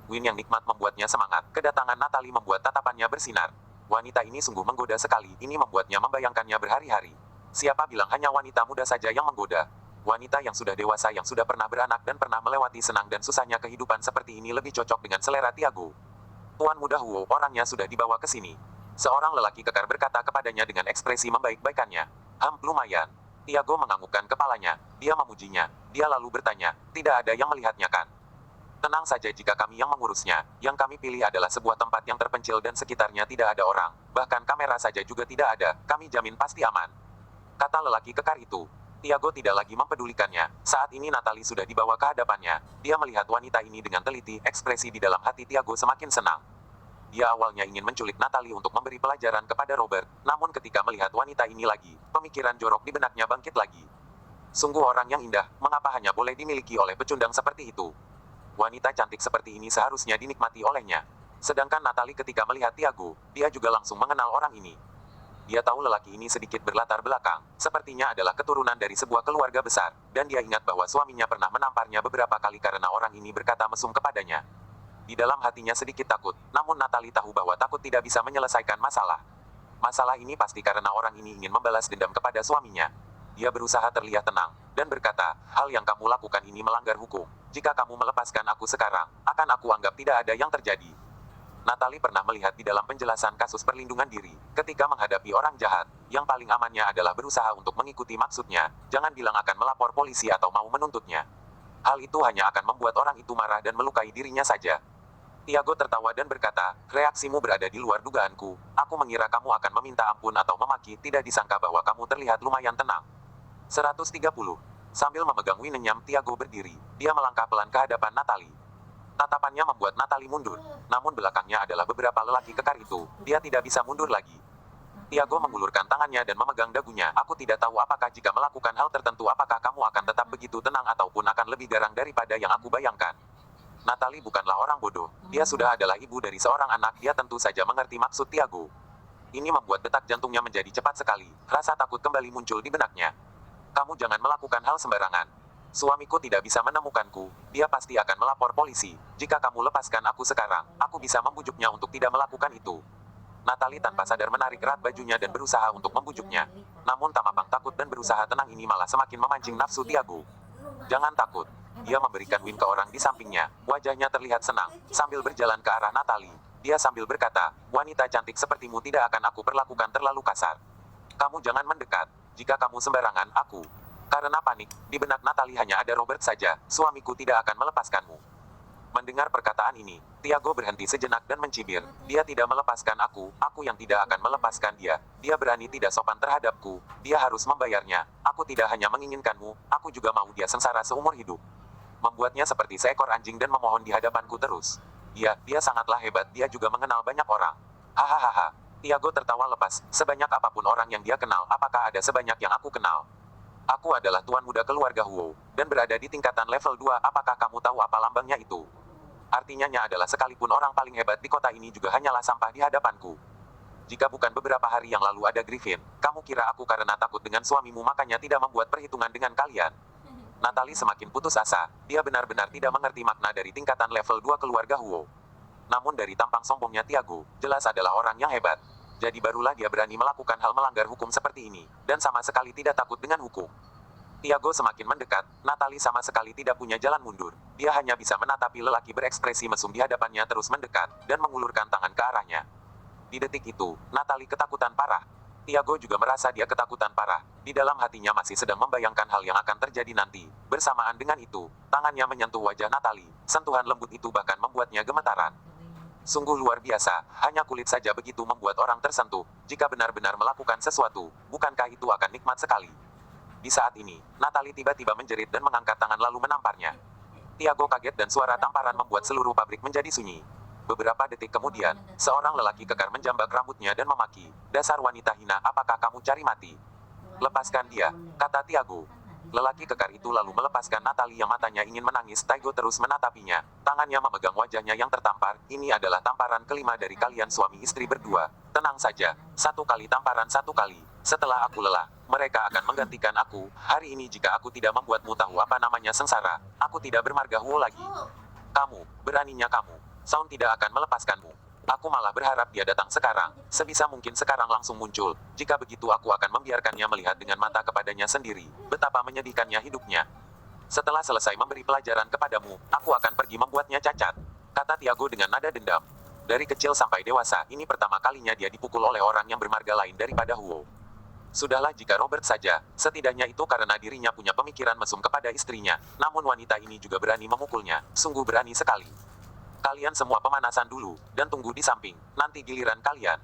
Win yang nikmat membuatnya semangat. Kedatangan Natalie membuat tatapannya bersinar. Wanita ini sungguh menggoda sekali, ini membuatnya membayangkannya berhari-hari. Siapa bilang hanya wanita muda saja yang menggoda? Wanita yang sudah dewasa yang sudah pernah beranak dan pernah melewati senang dan susahnya kehidupan seperti ini lebih cocok dengan selera Tiago. Tuan muda Huo, orangnya sudah dibawa ke sini. Seorang lelaki kekar berkata kepadanya dengan ekspresi membaik-baikannya. Lumayan. Tiago menganggukkan kepalanya. Dia memujinya. Dia lalu bertanya, tidak ada yang melihatnya kan? Tenang saja jika kami yang mengurusnya. Yang kami pilih adalah sebuah tempat yang terpencil dan sekitarnya tidak ada orang. Bahkan kamera saja juga tidak ada. Kami jamin pasti aman. Kata lelaki kekar itu. Tiago tidak lagi mempedulikannya. Saat ini Natalie sudah dibawa ke hadapannya. Dia melihat wanita ini dengan teliti. Ekspresi di dalam hati Tiago semakin senang. Dia awalnya ingin menculik Natalie untuk memberi pelajaran kepada Robert. Namun ketika melihat wanita ini lagi, pemikiran jorok di benaknya bangkit lagi. Sungguh orang yang indah, mengapa hanya boleh dimiliki oleh pecundang seperti itu? Wanita cantik seperti ini seharusnya dinikmati olehnya. Sedangkan Natalie ketika melihat Tiago, dia juga langsung mengenal orang ini. Dia tahu lelaki ini sedikit berlatar belakang, sepertinya adalah keturunan dari sebuah keluarga besar, dan dia ingat bahwa suaminya pernah menamparnya beberapa kali karena orang ini berkata mesum kepadanya. Di dalam hatinya sedikit takut, namun Natalie tahu bahwa takut tidak bisa menyelesaikan masalah. Masalah ini pasti karena orang ini ingin membalas dendam kepada suaminya. Dia berusaha terlihat tenang, dan berkata, hal yang kamu lakukan ini melanggar hukum. Jika kamu melepaskan aku sekarang, akan aku anggap tidak ada yang terjadi. Natalie pernah melihat di dalam penjelasan kasus perlindungan diri, ketika menghadapi orang jahat, yang paling amannya adalah berusaha untuk mengikuti maksudnya, jangan bilang akan melapor polisi atau mau menuntutnya. Hal itu hanya akan membuat orang itu marah dan melukai dirinya saja. Tiago tertawa dan berkata, reaksimu berada di luar dugaanku, aku mengira kamu akan meminta ampun atau memaki, tidak disangka bahwa kamu terlihat lumayan tenang. 130. Sambil memegang winenyam, Tiago berdiri. Dia melangkah pelan ke hadapan Natalie. Tatapannya membuat Natalie mundur. Namun belakangnya adalah beberapa lelaki kekar itu. Dia tidak bisa mundur lagi. Tiago mengulurkan tangannya dan memegang dagunya. Aku tidak tahu apakah jika melakukan hal tertentu apakah kamu akan tetap begitu tenang ataupun akan lebih garang daripada yang aku bayangkan. Natalie bukanlah orang bodoh. Dia sudah adalah ibu dari seorang anak. Dia tentu saja mengerti maksud Tiago. Ini membuat detak jantungnya menjadi cepat sekali. Rasa takut kembali muncul di benaknya. Kamu jangan melakukan hal sembarangan. Suamiku tidak bisa menemukanku, dia pasti akan melapor polisi. Jika kamu lepaskan aku sekarang, aku bisa membujuknya untuk tidak melakukan itu. Natalie tanpa sadar menarik erat bajunya dan berusaha untuk membujuknya. Namun tamapang takut dan berusaha tenang ini malah semakin memancing nafsu Tiago. Jangan takut. Dia memberikan win ke orang di sampingnya. Wajahnya terlihat senang, sambil berjalan ke arah Natalie. Dia sambil berkata, wanita cantik sepertimu tidak akan aku perlakukan terlalu kasar. Kamu jangan mendekat. Jika kamu sembarangan, aku. Karena panik, di benak Natalie hanya ada Robert saja, suamiku tidak akan melepaskanmu. Mendengar perkataan ini, Tiago berhenti sejenak dan mencibir. Dia tidak melepaskan aku yang tidak akan melepaskan dia. Dia berani tidak sopan terhadapku, dia harus membayarnya. Aku tidak hanya menginginkanmu, aku juga mau dia sengsara seumur hidup. Membuatnya seperti seekor anjing dan memohon di hadapanku terus. Dia sangatlah hebat, dia juga mengenal banyak orang. Hahaha. Tiago tertawa lepas, sebanyak apapun orang yang dia kenal, apakah ada sebanyak yang aku kenal? Aku adalah tuan muda keluarga Huo, dan berada di tingkatan level 2, apakah kamu tahu apa lambangnya itu? Artinya adalah sekalipun orang paling hebat di kota ini juga hanyalah sampah di hadapanku. Jika bukan beberapa hari yang lalu ada Griffin, kamu kira aku karena takut dengan suamimu makanya tidak membuat perhitungan dengan kalian? Natalie semakin putus asa, dia benar-benar tidak mengerti makna dari tingkatan level 2 keluarga Huo. Namun dari tampang sombongnya Tiago, jelas adalah orang yang hebat. Jadi barulah dia berani melakukan hal melanggar hukum seperti ini, dan sama sekali tidak takut dengan hukum. Tiago semakin mendekat, Natalie sama sekali tidak punya jalan mundur. Dia hanya bisa menatapi lelaki berekspresi mesum di hadapannya terus mendekat, dan mengulurkan tangan ke arahnya. Di detik itu, Natalie ketakutan parah. Tiago juga merasa dia ketakutan parah. Di dalam hatinya masih sedang membayangkan hal yang akan terjadi nanti. Bersamaan dengan itu, tangannya menyentuh wajah Natalie. Sentuhan lembut itu bahkan membuatnya gemetaran. Sungguh luar biasa, hanya kulit saja begitu membuat orang tersentuh. Jika benar-benar melakukan sesuatu, bukankah itu akan nikmat sekali? Di saat ini, Natalie tiba-tiba menjerit dan mengangkat tangan lalu menamparnya. Tiago kaget dan suara tamparan membuat seluruh pabrik menjadi sunyi. Beberapa detik kemudian, seorang lelaki kekar menjambak rambutnya dan memaki, dasar wanita hina, apakah kamu cari mati? Lepaskan dia, kata Tiago. Lelaki kekar itu lalu melepaskan Natalie yang matanya ingin menangis. Tiago terus menatapinya. Tangannya memegang wajahnya yang tertampar. Ini adalah tamparan kelima dari kalian suami istri berdua. Tenang saja. 1 kali tamparan 1 kali. Setelah aku lelah, mereka akan menggantikan aku. Hari ini jika aku tidak membuatmu tahu apa namanya sengsara, aku tidak bermarga Huo lagi. Kamu, beraninya kamu. Sound tidak akan melepaskanmu. Aku malah berharap dia datang sekarang. Sebisa mungkin sekarang langsung muncul. Jika begitu aku akan membiarkannya melihat dengan mata kepadanya sendiri. Betapa menyedihkannya hidupnya. Setelah selesai memberi pelajaran kepadamu, aku akan pergi membuatnya cacat. Kata Tiago dengan nada dendam. Dari kecil sampai dewasa, ini pertama kalinya dia dipukul oleh orang yang bermarga lain daripada Huo. Sudahlah jika Robert saja, setidaknya itu karena dirinya punya pemikiran mesum kepada istrinya. Namun wanita ini juga berani memukulnya, sungguh berani sekali. Kalian semua pemanasan dulu, dan tunggu di samping, nanti giliran kalian.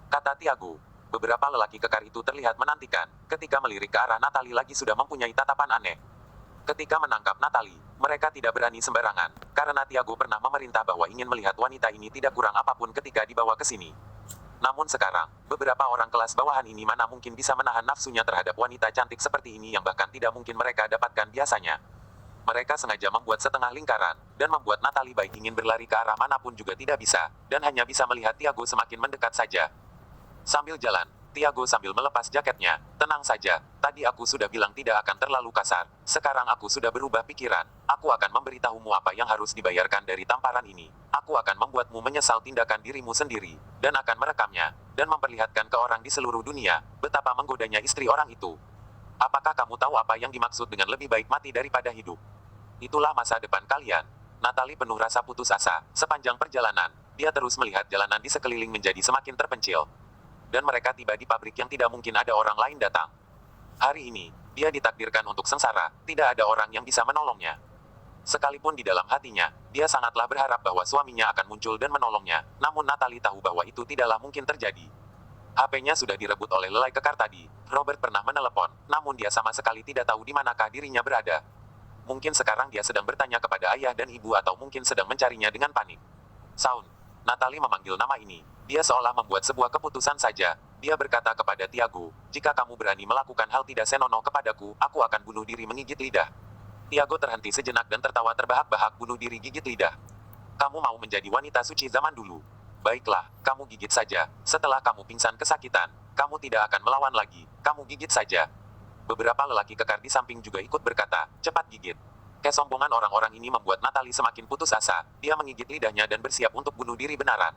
Kata Tiago. Beberapa lelaki kekar itu terlihat menantikan, ketika melirik ke arah Natalie lagi sudah mempunyai tatapan aneh. Ketika menangkap Natalie, mereka tidak berani sembarangan, karena Tiago pernah memerintah bahwa ingin melihat wanita ini tidak kurang apapun ketika dibawa ke sini. Namun sekarang, beberapa orang kelas bawahan ini mana mungkin bisa menahan nafsunya terhadap wanita cantik seperti ini yang bahkan tidak mungkin mereka dapatkan biasanya. Mereka sengaja membuat setengah lingkaran, dan membuat Natalie baik ingin berlari ke arah manapun juga tidak bisa, dan hanya bisa melihat Tiago semakin mendekat saja. Sambil jalan, Tiago sambil melepas jaketnya, tenang saja, tadi aku sudah bilang tidak akan terlalu kasar, sekarang aku sudah berubah pikiran, aku akan memberitahumu apa yang harus dibayarkan dari tamparan ini, aku akan membuatmu menyesal tindakan dirimu sendiri, dan akan merekamnya, dan memperlihatkan ke orang di seluruh dunia, betapa menggodanya istri orang itu. Apakah kamu tahu apa yang dimaksud dengan lebih baik mati daripada hidup? Itulah masa depan kalian. Natalie penuh rasa putus asa, sepanjang perjalanan, dia terus melihat jalanan di sekeliling menjadi semakin terpencil. Dan mereka tiba di pabrik yang tidak mungkin ada orang lain datang. Hari ini, dia ditakdirkan untuk sengsara, tidak ada orang yang bisa menolongnya. Sekalipun di dalam hatinya, dia sangatlah berharap bahwa suaminya akan muncul dan menolongnya, namun Natalie tahu bahwa itu tidaklah mungkin terjadi. HP-nya sudah direbut oleh lelai kekar tadi. Robert pernah menelepon, namun dia sama sekali tidak tahu di manakah dirinya berada. Mungkin sekarang dia sedang bertanya kepada ayah dan ibu atau mungkin sedang mencarinya dengan panik. Sound. Natalie memanggil nama ini. Dia seolah membuat sebuah keputusan saja. Dia berkata kepada Tiago, jika kamu berani melakukan hal tidak senonoh kepadaku, aku akan bunuh diri menggigit lidah. Tiago terhenti sejenak dan tertawa terbahak-bahak bunuh diri gigit lidah. Kamu mau menjadi wanita suci zaman dulu. Baiklah, kamu gigit saja. Setelah kamu pingsan kesakitan, kamu tidak akan melawan lagi. Kamu gigit saja. Beberapa lelaki kekar di samping juga ikut berkata, cepat gigit. Kesombongan orang-orang ini membuat Natalie semakin putus asa. Dia menggigit lidahnya dan bersiap untuk bunuh diri benaran.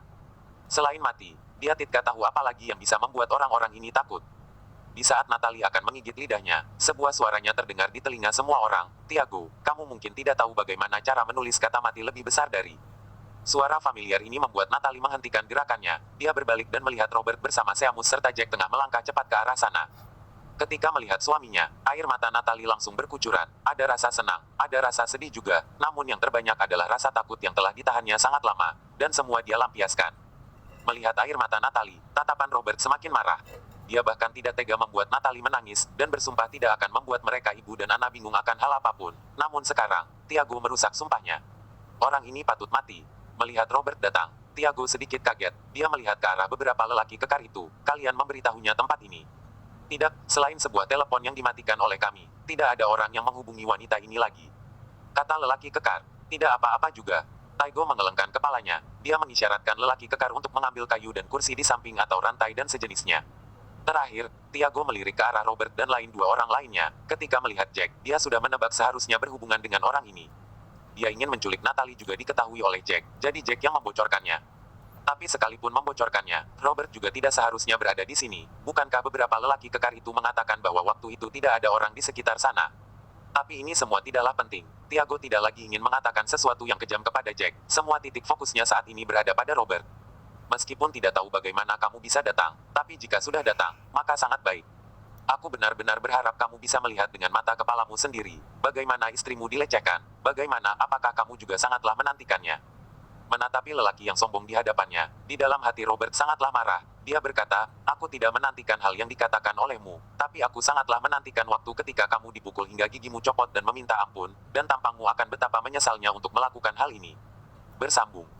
Selain mati, dia tidak tahu apa lagi yang bisa membuat orang-orang ini takut. Di saat Natalie akan menggigit lidahnya, sebuah suaranya terdengar di telinga semua orang. Tiago, kamu mungkin tidak tahu bagaimana cara menulis kata mati lebih besar dari. Suara familiar ini membuat Natalie menghentikan gerakannya. Dia berbalik dan melihat Robert bersama Seamus serta Jack tengah melangkah cepat ke arah sana. Ketika melihat suaminya, air mata Natalie langsung berkucuran. Ada rasa senang, ada rasa sedih juga, namun yang terbanyak adalah rasa takut yang telah ditahannya sangat lama, dan semua dia lampiaskan. Melihat air mata Natalie, tatapan Robert semakin marah. Dia bahkan tidak tega membuat Natalie menangis, dan bersumpah tidak akan membuat mereka ibu dan anak bingung akan hal apapun. Namun sekarang, Tiago merusak sumpahnya. Orang ini patut mati. Melihat Robert datang, Tiago sedikit kaget. Dia melihat ke arah beberapa lelaki kekar itu. Kalian memberitahunya tempat ini. Tidak, selain sebuah telepon yang dimatikan oleh kami, tidak ada orang yang menghubungi wanita ini lagi. Kata lelaki kekar. Tidak apa-apa juga. Taigo mengelengkan kepalanya. Dia mengisyaratkan lelaki kekar untuk mengambil kayu dan kursi di samping atau rantai dan sejenisnya. Terakhir, Tiago melirik ke arah Robert dan lain dua orang lainnya. Ketika melihat Jack, dia sudah menebak seharusnya berhubungan dengan orang ini. Dia ingin menculik Natalie juga diketahui oleh Jack, jadi Jack yang membocorkannya. Tapi sekalipun membocorkannya, Robert juga tidak seharusnya berada di sini. Bukankah beberapa lelaki kekar itu mengatakan bahwa waktu itu tidak ada orang di sekitar sana? Tapi ini semua tidaklah penting. Tiago tidak lagi ingin mengatakan sesuatu yang kejam kepada Jack. Semua titik fokusnya saat ini berada pada Robert. Meskipun tidak tahu bagaimana kamu bisa datang, tapi jika sudah datang, maka sangat baik. Aku benar-benar berharap kamu bisa melihat dengan mata kepalamu sendiri, bagaimana istrimu dilecehkan, bagaimana apakah kamu juga sangatlah menantikannya. Menatapi lelaki yang sombong di hadapannya, di dalam hati Robert sangatlah marah. Dia berkata, aku tidak menantikan hal yang dikatakan olehmu, tapi aku sangatlah menantikan waktu ketika kamu dipukul hingga gigimu copot dan meminta ampun, dan tampangmu akan betapa menyesalnya untuk melakukan hal ini. Bersambung.